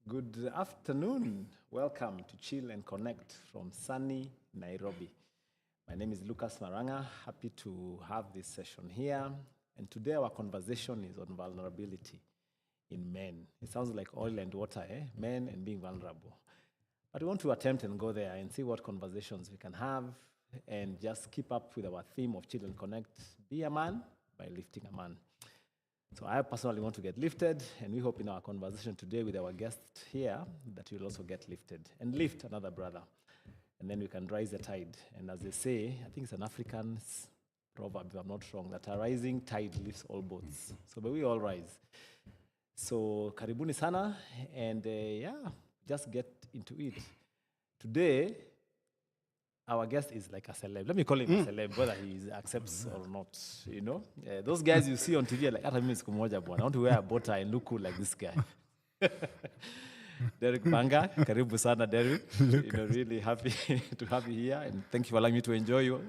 Good afternoon. Welcome to Chill and Connect from sunny Nairobi. My name is Lucas Maranga. Happy to have this session here. And today our conversation is on vulnerability in men. It sounds like oil and water, eh? Men and being vulnerable. But we want to attempt and go there and see what conversations we can have and just keep up with our theme of Chill and Connect. Be a man by lifting a man. So I personally want to get lifted, and we hope in our conversation today with our guest here that you'll also get lifted and lift another brother. And then we can rise the tide. And as they say, I think it's an African proverb, if I'm not wrong, that a rising tide lifts all boats. So may we all rise. So karibuni sana, and just get into it. Today, our guest is like a celeb. Let me call him a celeb, whether he accepts or not. You know, those guys you see on TV are like, "Hata mimi siku moja bwana, I want to wear a bow tie and look cool like this guy." Derek Banga, karibu sana Derek. Really happy to have you here, and thank you for allowing me to enjoy you.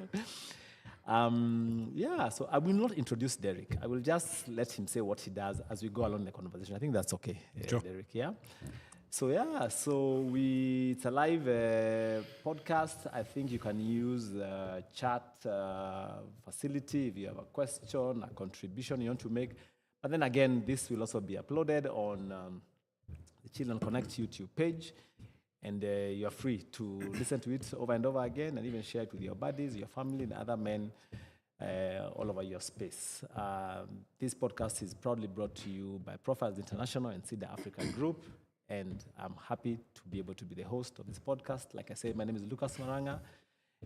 So I will not introduce Derek. I will just let him say what he does as we go along the conversation. I think that's okay, sure. Derek. Yeah. So it's a live podcast. I think you can use the chat facility if you have a question, a contribution you want to make. But then again, this will also be uploaded on the Chill and Connect YouTube page. And you're free to listen to it over and over again and even share it with your buddies, your family, and other men all over your space. This podcast is proudly brought to you by Profiles International and Cedar Africa Group. And I'm happy to be able to be the host of this podcast. Like I said, my name is Lucas Maranga,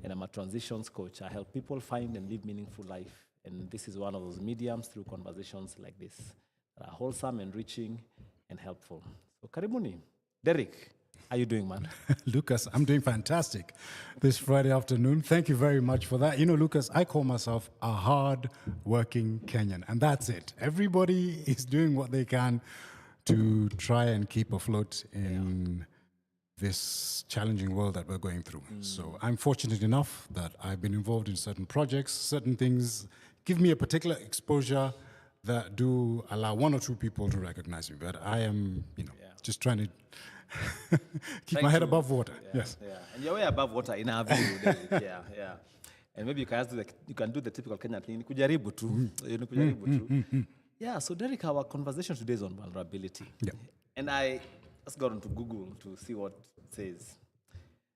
and I'm a transitions coach. I help people find and live meaningful life. And this is one of those mediums through conversations like this that are wholesome, enriching, and helpful. So karibuni. Derek, how are you doing, man? Lucas, I'm doing fantastic this Friday afternoon. Thank you very much for that. You know, Lucas, I call myself a hard-working Kenyan, and that's it. Everybody is doing what they can to try and keep afloat in this challenging world that we're going through. So I'm fortunate enough that I've been involved in certain projects, certain things give me a particular exposure that do allow one or two people to recognize me. But I am, just trying to keep my head above water. Yes. Yeah. And you're way above water in our view. Yeah. And maybe you can do the typical Kenyan thing. Kujaribu tu. Yeah, so Derek, our conversation today is on vulnerability. Yeah. And I just got onto Google to see what it says.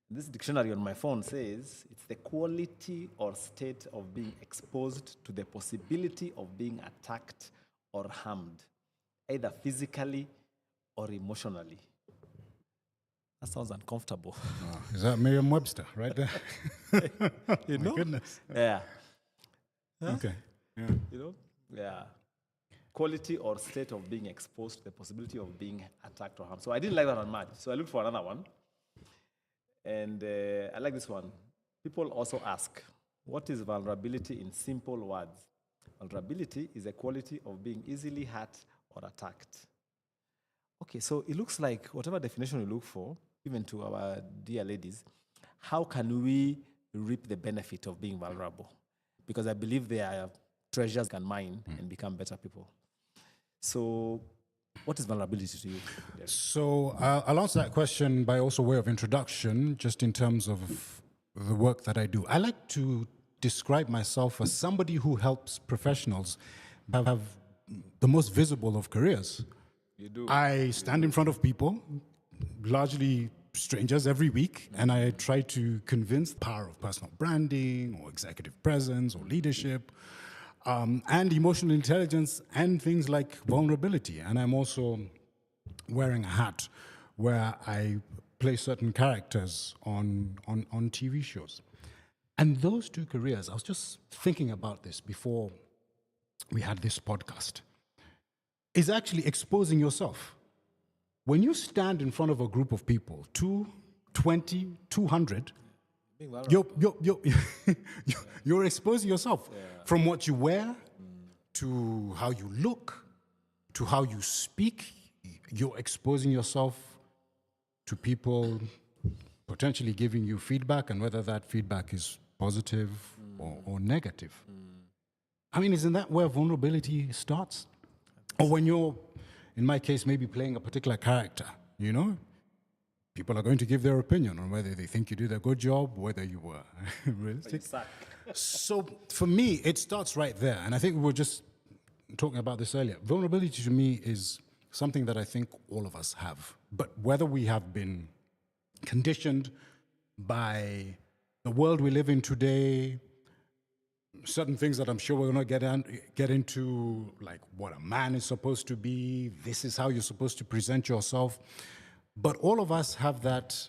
This dictionary on my phone says it's the quality or state of being exposed to the possibility of being attacked or harmed, either physically or emotionally. That sounds uncomfortable. Oh, is that Merriam-Webster right there? You know? My goodness. Yeah. Okay. Yeah. Yeah. Quality or state of being exposed to the possibility of being attacked or harmed. So I didn't like that one much. So I looked for another one. And I like this one. People also ask, what is vulnerability in simple words? Vulnerability is a quality of being easily hurt or attacked. Okay, so it looks like whatever definition you look for, even to our dear ladies, how can we reap the benefit of being vulnerable? Because I believe there are treasures can mine and become better people. So what is vulnerability to you? So I'll answer that question by also way of introduction, just in terms of the work that I do. I like to describe myself as somebody who helps professionals have the most visible of careers. You do. I stand in front of people, largely strangers, every week, and I try to convince the power of personal branding or executive presence or leadership, and emotional intelligence and things like vulnerability. And I'm also wearing a hat where I play certain characters on TV shows. And those two careers, I was just thinking about this before we had this podcast, is actually exposing yourself. When you stand in front of a group of people, 20, 200, you're exposing yourself from what you wear to how you look to how you speak. You're exposing yourself to people potentially giving you feedback, and whether that feedback is positive or negative. I mean, isn't that where vulnerability starts? Or when you're, in my case, maybe playing a particular character you know, people are going to give their opinion on whether they think you did a good job, whether you were realistic. So for me, it starts right there. And I think we were just talking about this earlier. Vulnerability to me is something that I think all of us have. But whether we have been conditioned by the world we live in today, certain things that I'm sure we're going to get into, like what a man is supposed to be, this is how you're supposed to present yourself. But all of us have that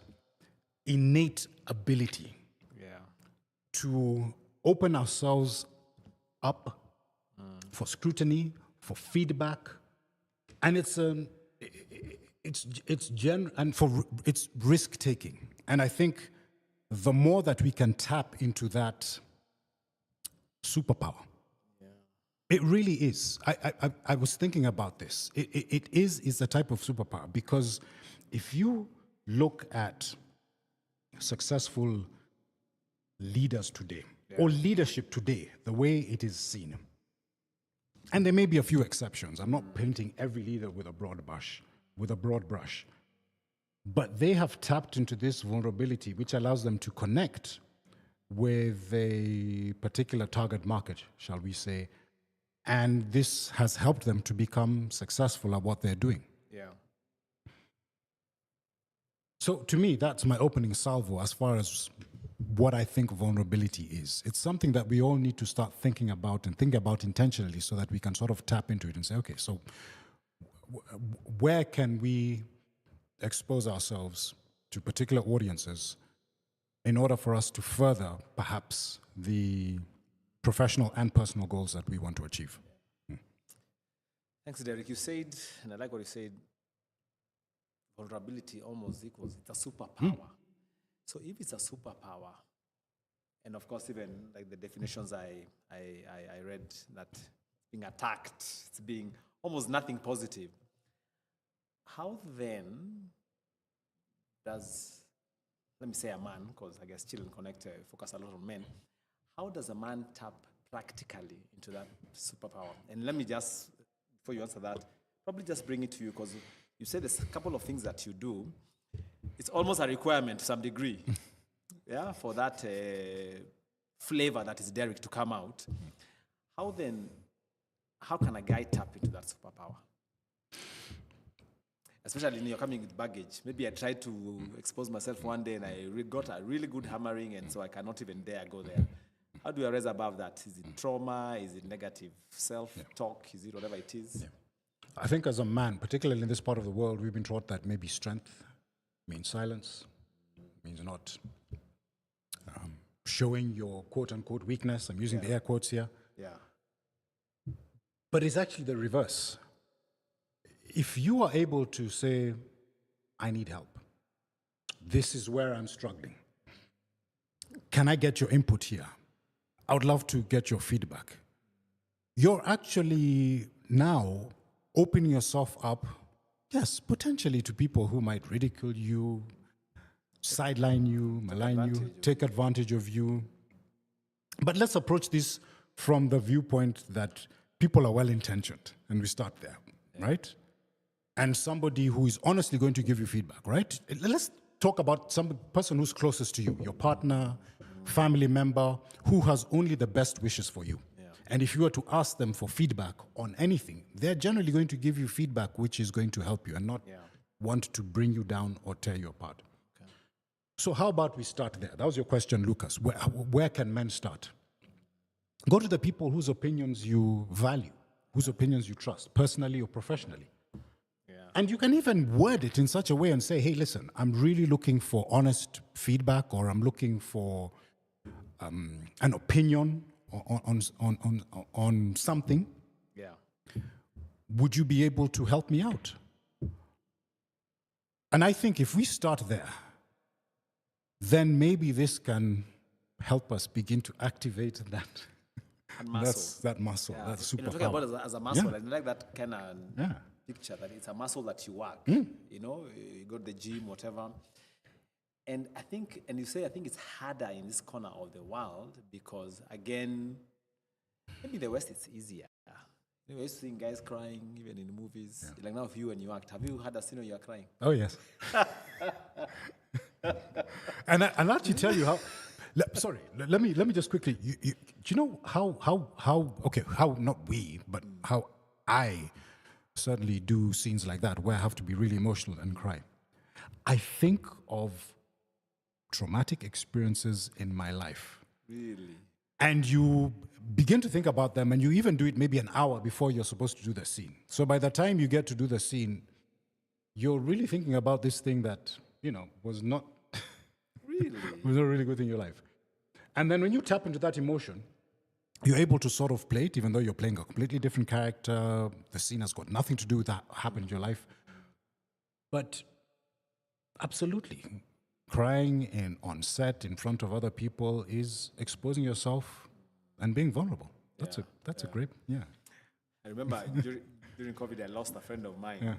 innate ability to open ourselves up for scrutiny, for feedback, and it's risk taking. And I think the more that we can tap into that superpower, it really is. I was thinking about this. It is a type of superpower, because if you look at successful leaders today, or leadership today, the way it is seen, and there may be a few exceptions. I'm not painting every leader with a broad brush, but they have tapped into this vulnerability, which allows them to connect with a particular target market, shall we say, and this has helped them to become successful at what they're doing. So to me, that's my opening salvo as far as what I think vulnerability is. It's something that we all need to start thinking about and think about intentionally, so that we can sort of tap into it and say, okay, so where can we expose ourselves to particular audiences in order for us to further perhaps the professional and personal goals that we want to achieve? Thanks, Derek. You said, and I like what you said, vulnerability almost equals, it's a superpower. So if it's a superpower, and of course, even like the definitions I read, that being attacked, it's being almost nothing positive. How then does, let me say a man, because I guess Chill and Connect focus a lot on men. How does a man tap practically into that superpower? And let me just, before you answer that, probably just bring it to you, because you said there's a couple of things that you do. It's almost a requirement to some degree, for that flavor that is Derek to come out. How can a guy tap into that superpower? Especially when you're coming with baggage. Maybe I tried to expose myself one day and I got a really good hammering, and so I cannot even dare go there. How do I rise above that? Is it trauma? Is it negative self-talk? Is it whatever it is? I think as a man, particularly in this part of the world, we've been taught that maybe strength means silence, means not showing your quote-unquote weakness. I'm using the air quotes here. But it's actually the reverse. If you are able to say, I need help, this is where I'm struggling, can I get your input here? I would love to get your feedback. You're actually now opening yourself up, yes, potentially to people who might ridicule you, sideline you, malign you, take advantage of you. But let's approach this from the viewpoint that people are well-intentioned, and we start there, right? And somebody who is honestly going to give you feedback, right? Let's talk about some person who's closest to you, your partner, family member, who has only the best wishes for you. And if you were to ask them for feedback on anything, they're generally going to give you feedback which is going to help you and not want to bring you down or tear you apart. So how about we start there? That was your question, Lucas. Where can men start? Go to the people whose opinions you value, whose opinions you trust, personally or professionally. And you can even word it in such a way and say, hey, listen, I'm really looking for honest feedback, or I'm looking for an opinion on something. Would you be able to help me out? And I think if we start there, then maybe this can help us begin to activate that muscle. That superpower. You're talking about it as a muscle, and like that kind of picture that it's a muscle that you work. You know, you go to the gym, whatever. And I think it's harder in this corner of the world because, again, maybe in the West it's easier. You know, I used to see guys crying even in movies. Like now, if you when you act, have you had a scene where you are crying? Oh, yes. And I'll actually tell you how. Sorry, let me just quickly. Do you know how? Okay, how not we, but how I certainly do scenes like that where I have to be really emotional and cry. I think of traumatic experiences in my life, Really? and you begin to think about them, and you even do it maybe an hour before you're supposed to do the scene. So by the time you get to do the scene, you're really thinking about this thing that was not Really? was not a really good thing in your life. And then when you tap into that emotion, you're able to sort of play it, even though you're playing a completely different character. The scene has got nothing to do with that happened in your life. But absolutely, crying on set in front of other people is exposing yourself and being vulnerable. That's a great, yeah. I remember during COVID, I lost a friend of mine,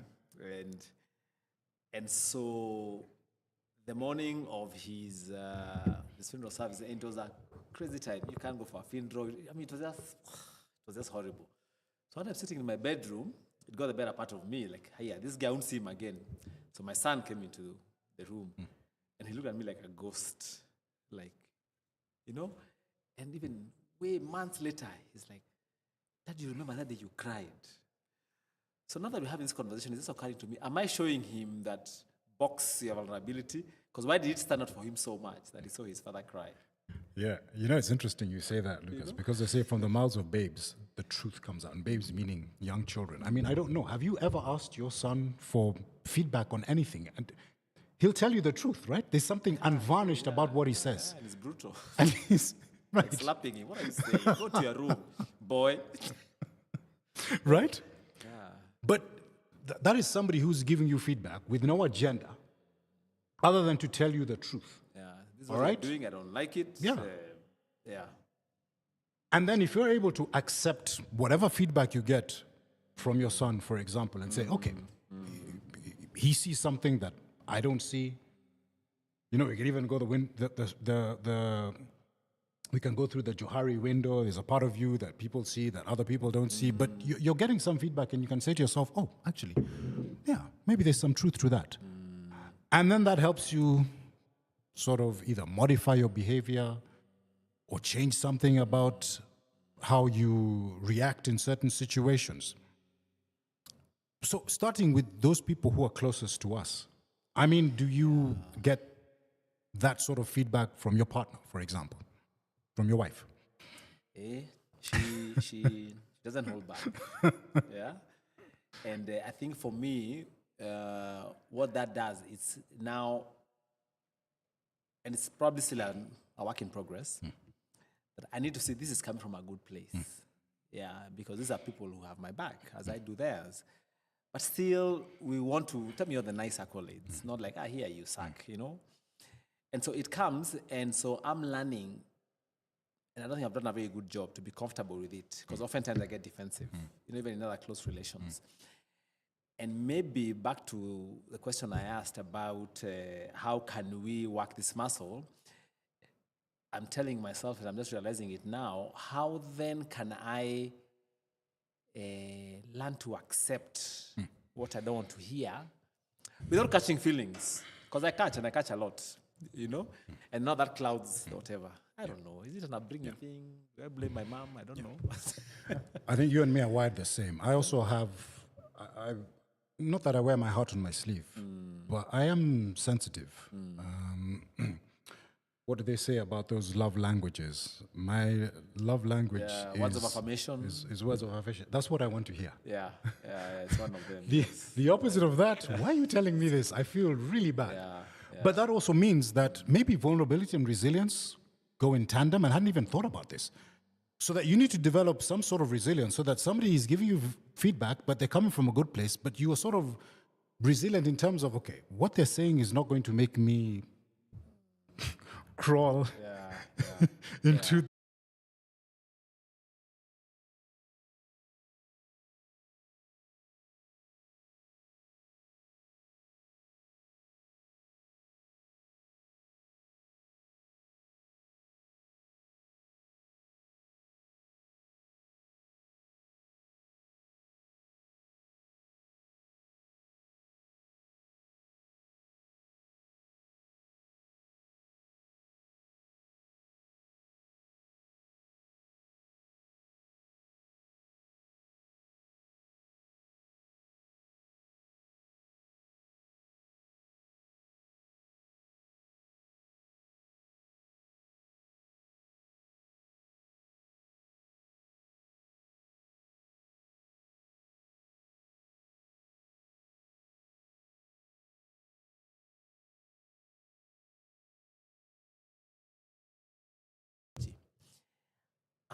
and so the morning of his funeral service, it was a crazy time. You can't go for a funeral. I mean, it was just horrible. So when I'm sitting in my bedroom, it got the better part of me. Like, hey, yeah, this guy won't see him again. So my son came into the room, and he looked at me like a ghost, like, And even way months later, he's like, "Dad, you remember that day you cried?" So now that we're having this conversation, is this occurring to me? Am I showing him that box your vulnerability? Because why did it stand out for him so much that he saw his father cry? Yeah, it's interesting you say that, Lucas, because they say from the mouths of babes, the truth comes out. And babes meaning young children. I mean, I don't know. Have you ever asked your son for feedback on anything? And he'll tell you the truth, right? There's something unvarnished about what he says. And it's brutal. And he's, right. Like slapping him. What are you saying? Go to your room, boy. Right? Yeah. But that is somebody who's giving you feedback with no agenda other than to tell you the truth. Yeah. This is what you're doing. I don't like it. Yeah. Yeah. And then if you're able to accept whatever feedback you get from your son, for example, and say, okay, he sees something that I don't see. We can even go we can go through the Johari window. There's a part of you that people see that other people don't see, but you're getting some feedback, and you can say to yourself, oh, actually, yeah, maybe there's some truth to that. And then that helps you sort of either modify your behavior or change something about how you react in certain situations. So starting with those people who are closest to us, I mean, do you get that sort of feedback from your partner, for example, from your wife? She doesn't hold back. Yeah. And I think for me, what that does, it's now, and it's probably still a work in progress, but I need to see this is coming from a good place. Yeah, because these are people who have my back as I do theirs. But still, we want to tell me all the nice accolades, not like, here you suck, And so it comes, and so I'm learning, and I don't think I've done a very good job to be comfortable with it, because oftentimes I get defensive, even in other close relations. And maybe back to the question I asked about how can we work this muscle, I'm telling myself, and I'm just realizing it now, how then can I learn to accept what I don't want to hear without catching feelings? Because I catch a lot, and now that clouds whatever. I don't know. Is it an upbringing thing? Do I blame my mom? I don't know. I think you and me are wired the same. I also have, not that I wear my heart on my sleeve, but I am sensitive. What do they say about those love languages? My love language is words of affirmation. Is words of affirmation. That's what I want to hear. Yeah, it's one of them. The opposite of that, why are you telling me this? I feel really bad. But that also means that maybe vulnerability and resilience go in tandem, and I hadn't even thought about this. So that you need to develop some sort of resilience so that somebody is giving you feedback, but they're coming from a good place, but you are sort of resilient in terms of, okay, what they're saying is not going to make me crawl into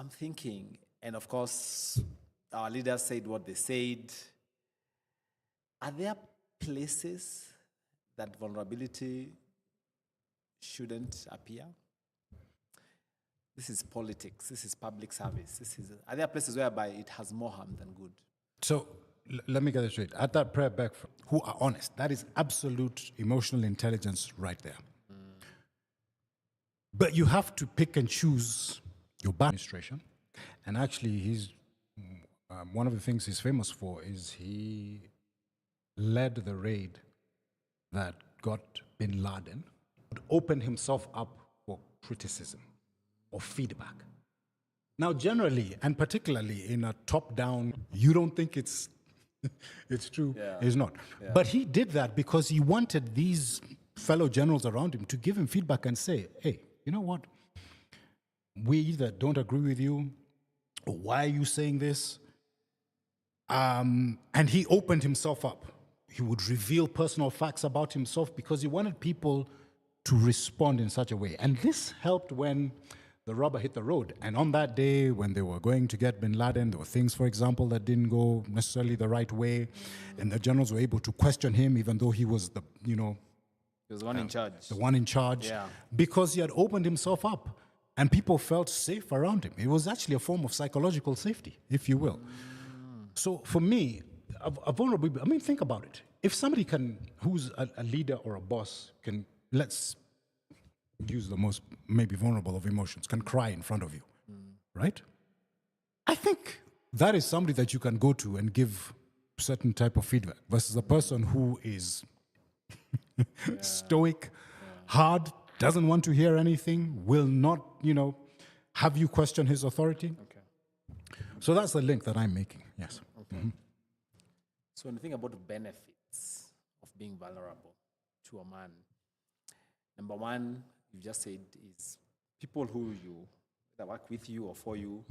I'm thinking, and of course, our leaders said what they said. Are there places that vulnerability shouldn't appear? This is politics. This is public service. Are there places whereby it has more harm than good? So let me get this straight. At that prayer back, who are honest, that is absolute emotional intelligence right there. But you have to pick and choose your administration. And actually, he's one of the things he's famous for is he led the raid that got bin Laden, but opened himself up for criticism or feedback. Now, generally, and particularly in a top-down, you don't think it's true, it's not. Yeah. But he did that because he wanted these fellow generals around him to give him feedback and say, hey, you know what? We either don't agree with you, or why are you saying this? And he opened himself up. He would reveal personal facts about himself because he wanted people to respond in such a way. And this helped when the rubber hit the road. And on that day, when they were going to get bin Laden, there were things, for example, that didn't go necessarily the right way. And the generals were able to question him, even though he was he was the one in charge. The one in charge. Yeah. Because he had opened himself up. And people felt safe around him. It was actually a form of psychological safety, if you will. So for me, a vulnerable, think about it. If somebody who's a leader or a boss let's use the most maybe vulnerable of emotions, can cry in front of you, right? I think that is somebody that you can go to and give certain type of feedback versus a person who is stoic, hard, doesn't want to hear anything, will not, have you question his authority. Okay. So that's the link that I'm making, yes. Okay. Mm-hmm. So when you think about the benefits of being vulnerable to a man, number one, you just said, is people that work with you or for you,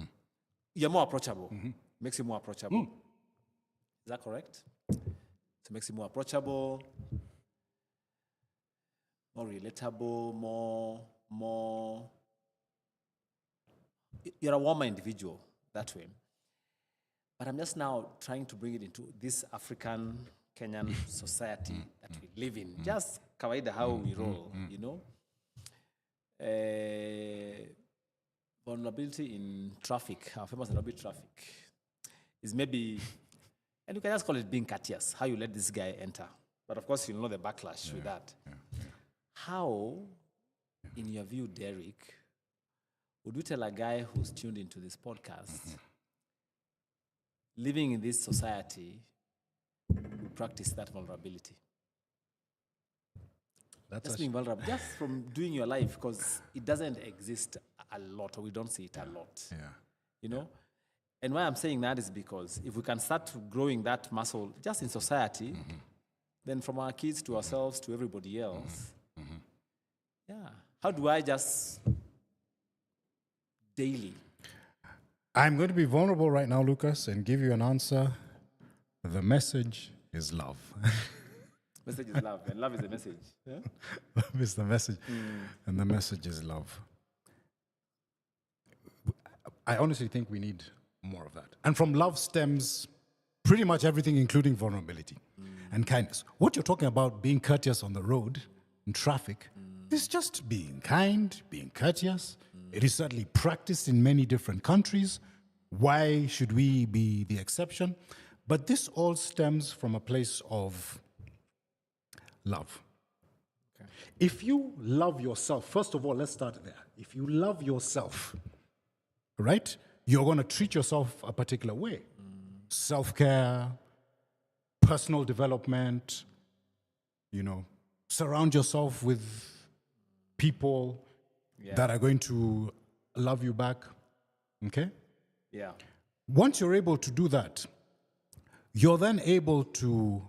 you're more approachable. Mm-hmm. Makes you more approachable. Is that correct? So it makes you more approachable, more relatable, more. You're a warmer individual that way. But I'm just now trying to bring it into this African Kenyan society that we live in. Just kawaida how we roll, Vulnerability in traffic, our famous Nairobi traffic, is maybe, and you can just call it being courteous, how you let this guy enter. But of course, you'll know the backlash with that. How, in your view, Derek, would you tell a guy who's tuned into this podcast, living in this society, who practice that vulnerability? That's just being vulnerable, just from doing your life, because it doesn't exist a lot, or we don't see it a lot. Yeah. And why I'm saying that is because if we can start growing that muscle just in society, then from our kids to ourselves to everybody else, how do I just daily? I'm going to be vulnerable right now, Lucas, and give you an answer. The message is love. Message is love, and love is the message. Yeah? Love is the message, and the message is love. I honestly think we need more of that. And from love stems pretty much everything, including vulnerability and kindness. What you're talking about, being courteous on the road, in traffic, is just being kind, being courteous. It is certainly practiced in many different countries. Why should we be the exception? But this all stems from a place of love. Okay. If you love yourself, first of all, let's start there. If you love yourself, right, you're going to treat yourself a particular way. Self-care, personal development, surround yourself with people that are going to love you back, okay? Yeah. Once you're able to do that, you're then able to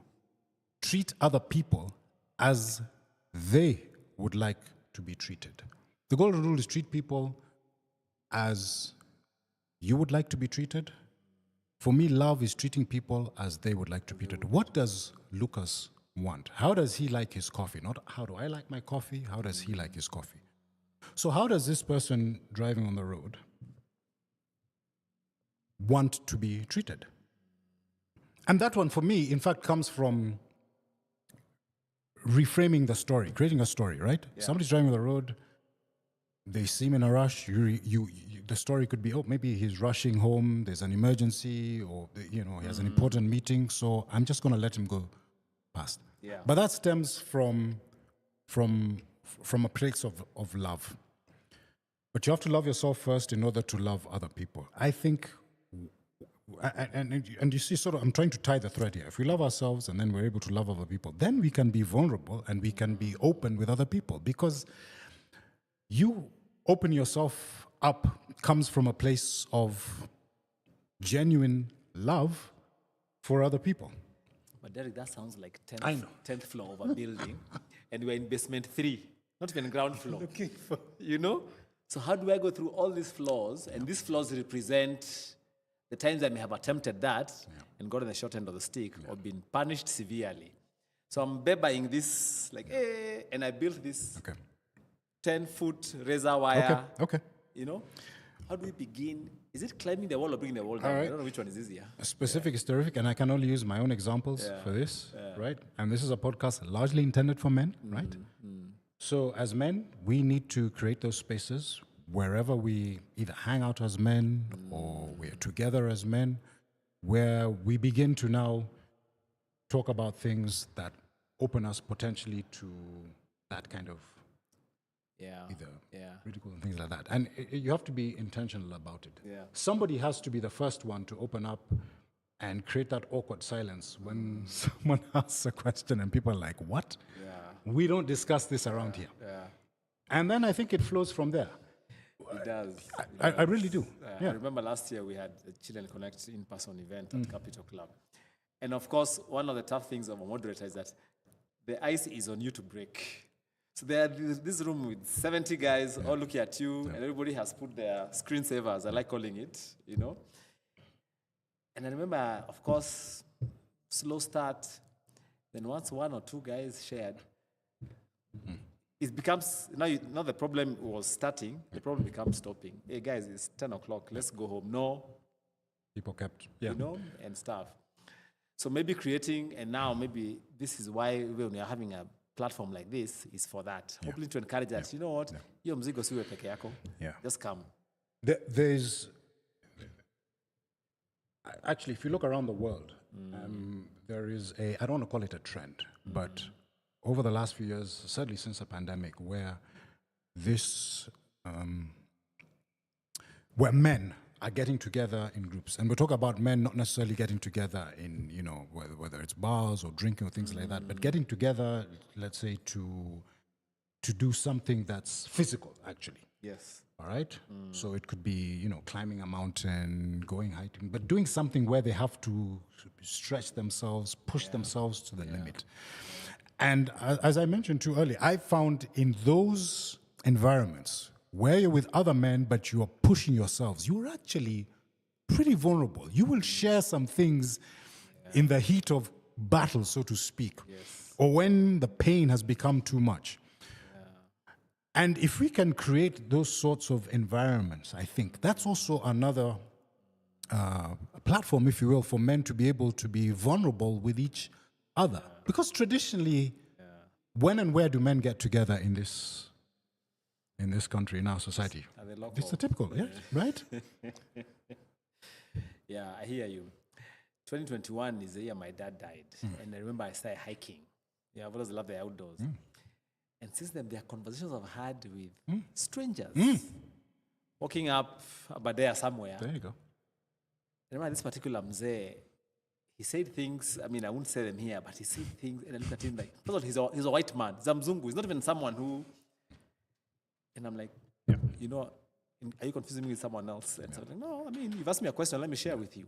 treat other people as they would like to be treated. The golden rule is treat people as you would like to be treated. For me, love is treating people as they would like to be treated. What does Lucas want? How does he like his coffee? Not how do I like my coffee? How does he like his coffee? So how does this person driving on the road want to be treated. And that one, for me, in fact, comes from reframing the story, creating a story, right? Yeah. Somebody's driving on the road, they seem in a rush. The story could be, oh, maybe he's rushing home, there's an emergency, or, he has an important meeting, so I'm just going to let him go past. Yeah. But that stems from a place of love. But you have to love yourself first in order to love other people. I think, and you see, sort of, I'm trying to tie the thread here. If we love ourselves and then we're able to love other people, then we can be vulnerable and we can be open with other people. Because you open yourself up comes from a place of genuine love for other people. But Derek, that sounds like I know. 10th floor of a building, and we're in basement 3, not even ground floor. Looking for So how do I go through all these floors? And these floors represent the times I may have attempted that and gotten the short end of the stick or been punished severely. So I'm bebaing this, like, hey, and I built this 10-foot razor wire. Okay. How do we begin? Is it climbing the wall or bringing the wall down? All right. I don't know which one is easier. Specific is terrific, and I can only use my own examples for this, right? And this is a podcast largely intended for men, right? So as men, we need to create those spaces wherever we either hang out as men or we're together as men, where we begin to now talk about things that open us potentially to that kind of either ridicule and things like that. And you have to be intentional about it. Yeah. Somebody has to be the first one to open up and create that awkward silence when someone asks a question and people are like, what? Yeah. We don't discuss this around here. Yeah. And then I think it flows from there. It does. I really do. I remember last year we had a Chill and Connect in-person event at Capital Club. And of course, one of the tough things of a moderator is that the ice is on you to break. So there this room with 70 guys all looking at you, and everybody has put their screensavers, I like calling it, And I remember, of course, slow start. Then once one or two guys shared, it becomes, now the problem was starting, the problem becomes stopping. Hey guys, it's 10 o'clock, let's go home. No. People kept, And stuff. So maybe creating, and now maybe this is why when we are having a platform like this is for that. Hopefully to encourage that, you know what, hiyo mzigo siwe peke yako. Just come. There's, actually, if you look around the world, there is I don't want to call it a trend, but over the last few years, certainly since the pandemic, where where men are getting together in groups. And we talk about men not necessarily getting together in, whether it's bars or drinking or things like that, but getting together, let's say, to do something that's physical, actually. Yes. All right? So it could be, climbing a mountain, going hiking, but doing something where they have to stretch themselves, push themselves to the limit. And as I mentioned too earlier, I found in those environments where you're with other men, but you are pushing yourselves, you're actually pretty vulnerable. You will share some things in the heat of battle, so to speak, or when the pain has become too much. And if we can create those sorts of environments, I think that's also another platform, if you will, for men to be able to be vulnerable with each other. Because traditionally, when and where do men get together in this country, in our society? It's the typical, right? Yeah, I hear you. 2021 is the year my dad died. And I remember I started hiking. Yeah, I've always loved the outdoors. And since then, there are conversations I've had with strangers. Walking up Abadea somewhere. There you go. I remember this particular mzee, he said things, I mean, I won't say them here, but he said things, and I look at him like, first of all, he's a white man. He's a mzungu. He's not even someone who... And I'm like, are you confusing me with someone else? And so I'm like, no, I mean, you've asked me a question, let me share with you.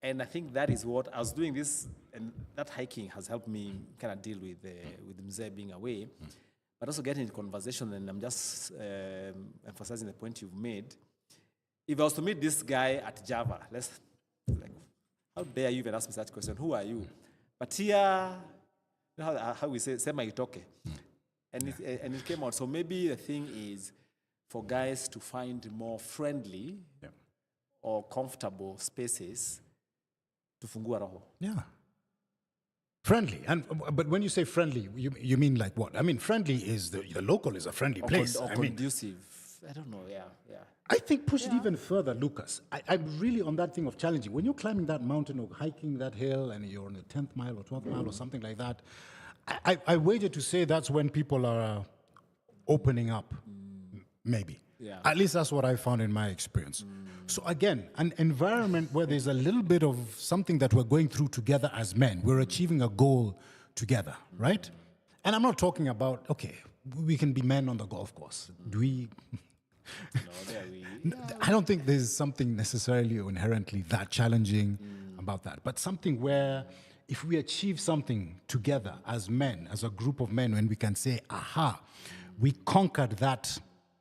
And I think that is what I was doing this, and that hiking has helped me kind of deal with Mzee being away, but also getting into conversation, and I'm just emphasizing the point you've made. If I was to meet this guy at Java, how dare you even ask me such question? Who are you? But here, how we say, sema itoke. And it came out. So maybe the thing is for guys to find more friendly or comfortable spaces to fungua roho. Yeah. Friendly. But when you say friendly, you mean like what? I mean, friendly is the local is a friendly place. Or I mean, conducive. I don't know, yeah. I think push it even further, Lucas. I'm really on that thing of challenging. When you're climbing that mountain or hiking that hill and you're on the 10th mile or 12th mile or something like that, I wager to say that's when people are opening up, maybe. Yeah. At least that's what I found in my experience. So again, an environment where there's a little bit of something that we're going through together as men. We're achieving a goal together, right? And I'm not talking about, okay, we can be men on the golf course. Do we... I don't think there's something necessarily or inherently that challenging about that. But something where if we achieve something together as men, as a group of men, when we can say, aha, we conquered that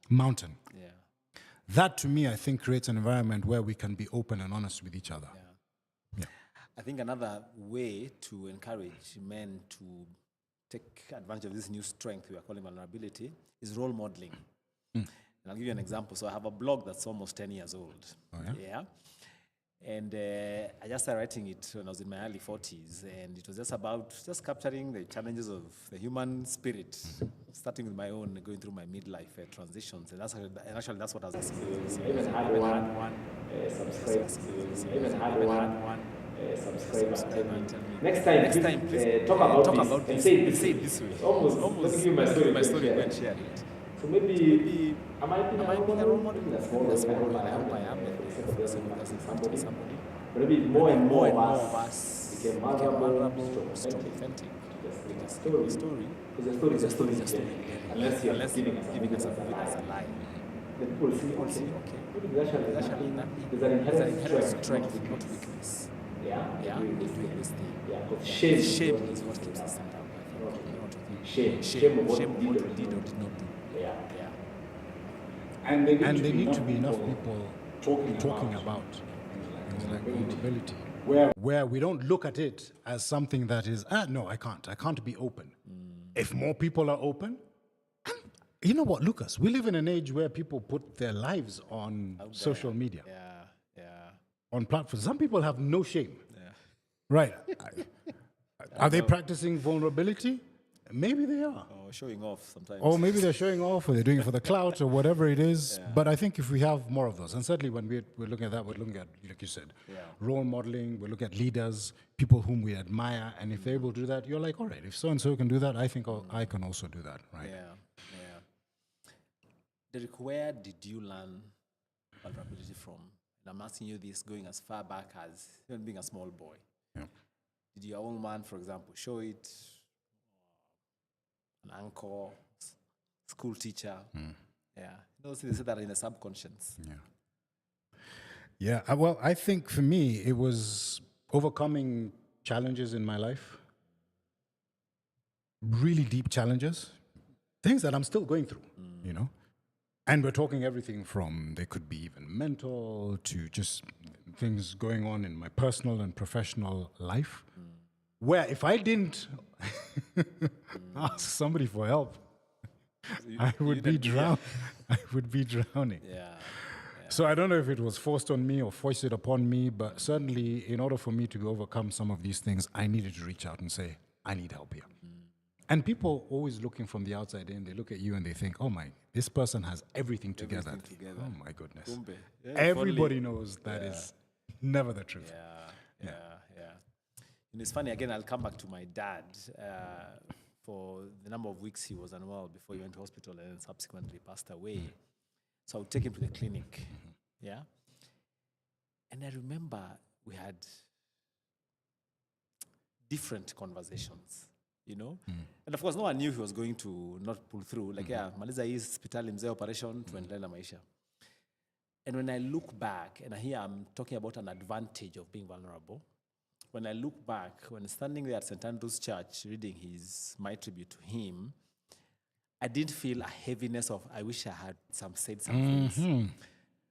mountain. Yeah. That, to me, I think creates an environment where we can be open and honest with each other. Yeah. I think another way to encourage men to take advantage of this new strength we are calling vulnerability is role modeling. And I'll give you an example. So I have a blog that's almost 10 years old. Oh, yeah? And I just started writing it when I was in my early 40s. And it was just about capturing the challenges of the human spirit, starting with my own, going through my midlife transitions. And actually that's what I was experiencing. I even had one subscribe. Subscribe and tell me. Next time, please talk about this and say it this way. Almost let me give you my story and share it. So maybe I might be a role model. That's more I hope I am. Somebody. But maybe more and more of us became vulnerable, authentic. Just tell a story. Because the story is a story. Unless you're giving us a lie. Then people see, okay. There's an inherent strength, not weakness. Yeah, doing this thing. Yeah, because shame is what keeps us down. Shame of what we did or did not do. Yeah. And there need to be enough people talking about things like vulnerability, where we don't look at it as something that is, no, I can't be open. If more people are open, you know what, Lucas, we live in an age where people put their lives on social media, on platforms. Some people have no shame. Right. Are they practicing vulnerability? Maybe they are. Or showing off sometimes. Or maybe they're showing off, or they're doing it for the clout, or whatever it is. Yeah. But I think if we have more of those, and certainly when we're looking at that, we're looking at, like you said, role modeling, we're looking at leaders, people whom we admire, and if they're able to do that, you're like, all right, if so-and-so can do that, I think I can also do that, right? Yeah. Derek, where did you learn vulnerability from? And I'm asking you this going as far back as even being a small boy. Yeah. Did your old man, for example, show it? An uncle, school teacher. Yeah. Those things that are in the subconscious. Yeah. Well, I think for me, it was overcoming challenges in my life. Really deep challenges. Things that I'm still going through, you know? And we're talking everything from, they could be even mental to just things going on in my personal and professional life. Where if I didn't ask somebody for help, I would be drowning. I would be drowning. Yeah. So I don't know if it was forced on me or foisted upon me, but certainly in order for me to overcome some of these things, I needed to reach out and say, I need help here. And people always looking from the outside in, they look at you and they think, oh my, this person has everything together. Oh my goodness. Yeah, everybody knows that is never the truth. Yeah. And it's funny, again, I'll come back to my dad. For the number of weeks he was unwell before he went to hospital and then subsequently passed away. So I would take him to the clinic. Yeah. And I remember we had different conversations, you know? And of course, no one knew he was going to not pull through. Like, maliza hii hospitali mzee operation, tuendelee na maisha. And when I look back, and here I'm talking about an advantage of being vulnerable, when I look back, when standing there at St. Andrew's Church, reading my tribute to him, I didn't feel a heaviness of, I wish I had said some things.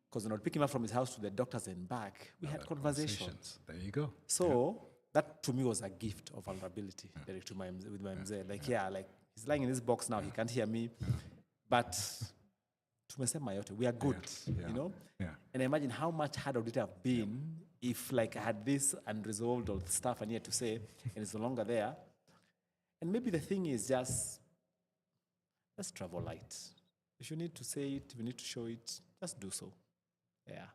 Because when I would pick him up from his house to the doctors and back, we had conversations. There you go. So that to me was a gift of vulnerability with my mzee. Like, like he's lying in this box now, he can't hear me. But tumesema yote, we are good, you know? Yeah. And imagine how much harder would it have been if like I had this unresolved or stuff I needed to say and it's no longer there. And maybe the thing is just, let's travel light. If you need to say it, if you need to show it, just do so. Yeah.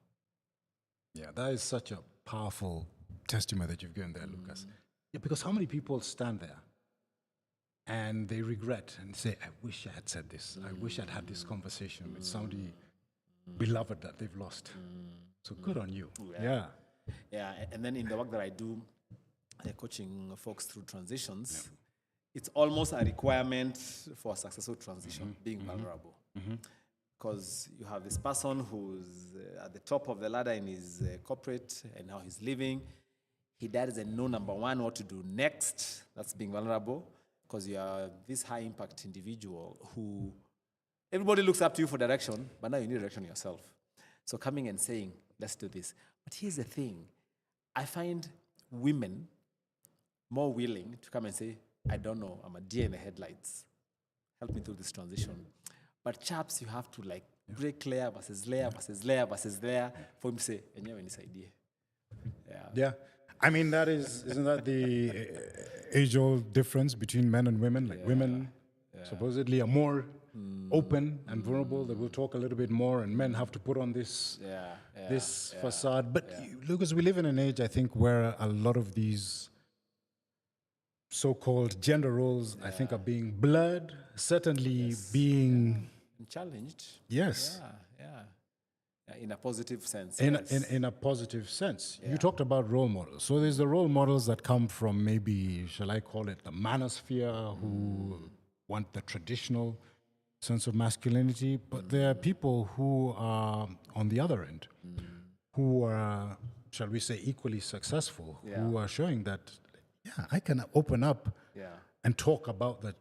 Yeah, that is such a powerful testimony that you've given there, Lucas. Yeah, because how many people stand there and they regret and say, I wish I had said this. I wish I'd had this conversation with somebody beloved that they've lost. So good on you. Yeah. Yeah, and then in the work that I do, coaching folks through transitions, it's almost a requirement for a successful transition, being vulnerable. Because you have this person who's at the top of the ladder in his corporate and now he's leaving. He doesn't know, number one, what to do next. That's being vulnerable. Because you are this high impact individual who everybody looks up to you for direction, but now you need direction yourself. So coming and saying, let's do this. But here's the thing. I find women more willing to come and say, I don't know, I'm a deer in the headlights. Help me through this transition. But chaps, you have to like break layer versus layer versus layer versus layer for him to say, enyewe nisaidie. Yeah. I mean, isn't that the age-old difference between men and women? Like women supposedly are more open and vulnerable. They will talk a little bit more, and men have to put on this facade. But Lucas, we live in an age, I think, where a lot of these so-called gender roles, I think, are being blurred. Certainly being challenged. Yes. In a positive sense. In a positive sense. You talked about role models. So there's the role models that come from maybe, shall I call it, the manosphere, who want the traditional sense of masculinity. But there are people who are on the other end, who are, shall we say, equally successful, who are showing that, I can open up and talk about the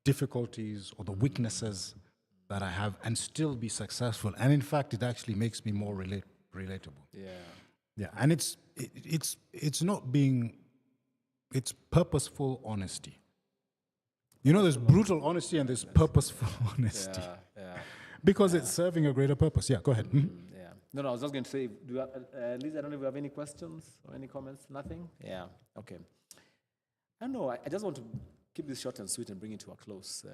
difficulties or the weaknesses that I have and still be successful. And in fact, it actually makes me more relatable. Yeah. And it's not being, it's purposeful honesty. You know, there's brutal honesty and there's purposeful honesty. Because it's serving a greater purpose. Yeah, go ahead. No, I was just going to say, Liz, I don't know if you have any questions or any comments. Nothing? Yeah, okay. I don't know, I just want to keep this short and sweet and bring it to a close.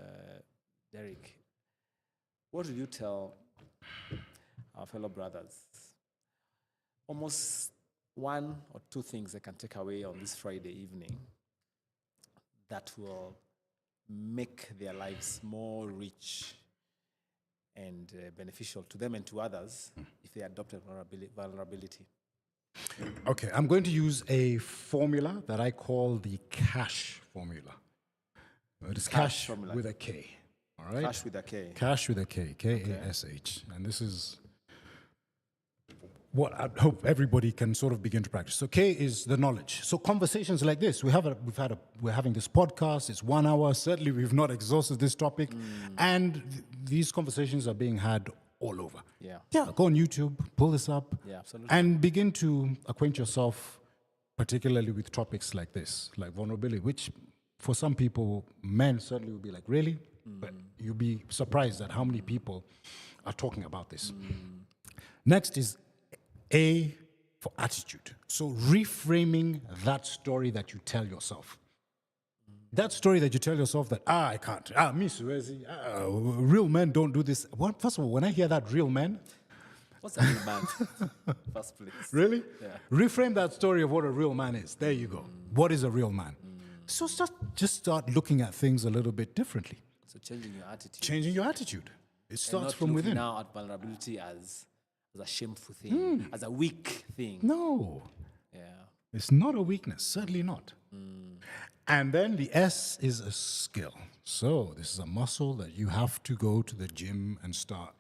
Derek, what would you tell our fellow brothers? Almost one or two things they can take away on this Friday evening that will make their lives more rich and beneficial to them and to others if they adopted vulnerability. Okay, I'm going to use a formula that I call the CASH formula. It is cash with a K. All right? Cash with a K. Cash with a K, K-A-S-H. And this is what I hope everybody can sort of begin to practice. So K is the knowledge. So conversations like this, we're having this podcast. It's 1 hour. Certainly, we've not exhausted this topic, and these conversations are being had all over. Yeah. Go on YouTube, pull this up, and begin to acquaint yourself, particularly with topics like this, like vulnerability, which for some people, men certainly will be like, really? But you'll be surprised at how many people are talking about this. Next is A for attitude. So reframing that story that you tell yourself. That story that you tell yourself that, I can't, me siwezi, real men don't do this. Well, first of all, when I hear that real men, what's a real man? First place. Really? Yeah. Reframe that story of what a real man is. There you go. What is a real man? So just start looking at things a little bit differently. So changing your attitude. Changing your attitude. It starts not from within. Now at vulnerability as a shameful thing, as a weak thing. No. Yeah. It's not a weakness, certainly not. And then the S is a skill. So this is a muscle that you have to go to the gym and start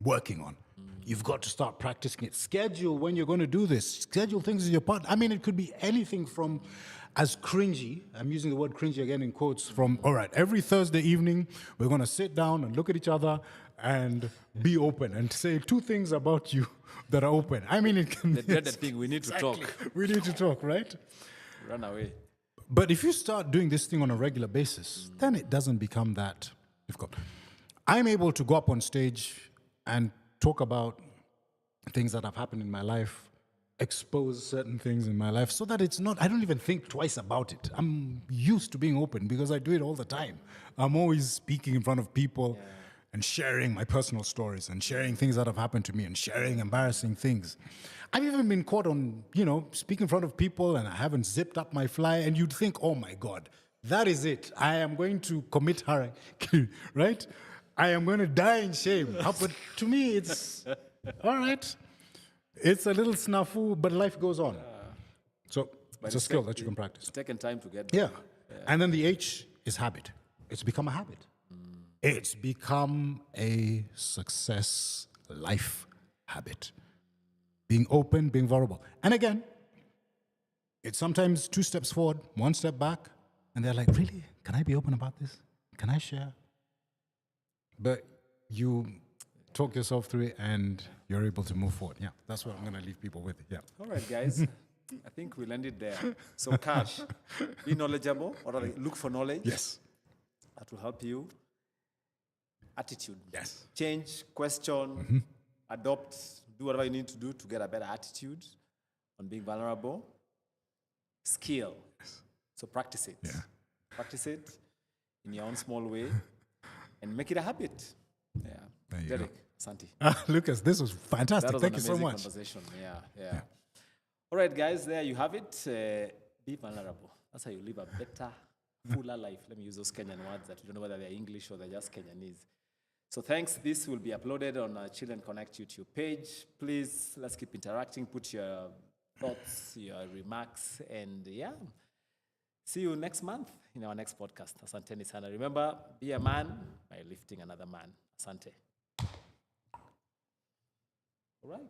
working on. You've got to start practicing it. Schedule when you're going to do this. Schedule things in your part. I mean, it could be anything from as cringy, I'm using the word cringy again in quotes, from, all right, every Thursday evening, we're going to sit down and look at each other and be open and say 2 things about you that are open. I mean, it can be the dreaded thing, we need to talk. We need to talk, right? Run away. But if you start doing this thing on a regular basis, then it doesn't become that difficult. I'm able to go up on stage and talk about things that have happened in my life, expose certain things in my life, so that it's not, I don't even think twice about it. I'm used to being open because I do it all the time. I'm always speaking in front of people and sharing my personal stories and sharing things that have happened to me and sharing embarrassing things. I've even been caught on, speaking in front of people and I haven't zipped up my fly, and you'd think, oh my God, that is it. I am going to commit harakiri, right? I am going to die in shame. But to me, it's all right. It's a little snafu, but life goes on. So it's a skill that you can practice. It's taken time to get there. Yeah. And then the H is habit. It's become a habit. It's become a success life habit. Being open, being vulnerable. And again, it's sometimes 2 steps forward, 1 step back, and they're like, really? Can I be open about this? Can I share? But you talk yourself through it and you're able to move forward. Yeah, that's what I'm going to leave people with. Yeah. All right, guys. I think we'll end it there. So, Cash, be knowledgeable, or rather look for knowledge. Yes. That will help you. Attitude. Yes. Change, question, adopt, do whatever you need to do to get a better attitude on being vulnerable. Skill. Yes. So practice it. Yeah. Practice it in your own small way and make it a habit. Yeah. There you Derek, go. Santi. Lucas, this was fantastic. That was Thank an you so amazing much. Conversation. Yeah. All right, guys, there you have it. Be vulnerable. That's how you live a better, fuller life. Let me use those Kenyan words that you don't know whether they're English or they're just Kenyanese. So thanks. This will be uploaded on our Chill and Connect YouTube page. Please, let's keep interacting. Put your thoughts, your remarks, and see you next month in our next podcast. Asante sana. Remember, be a man by lifting another man. Asante. All right.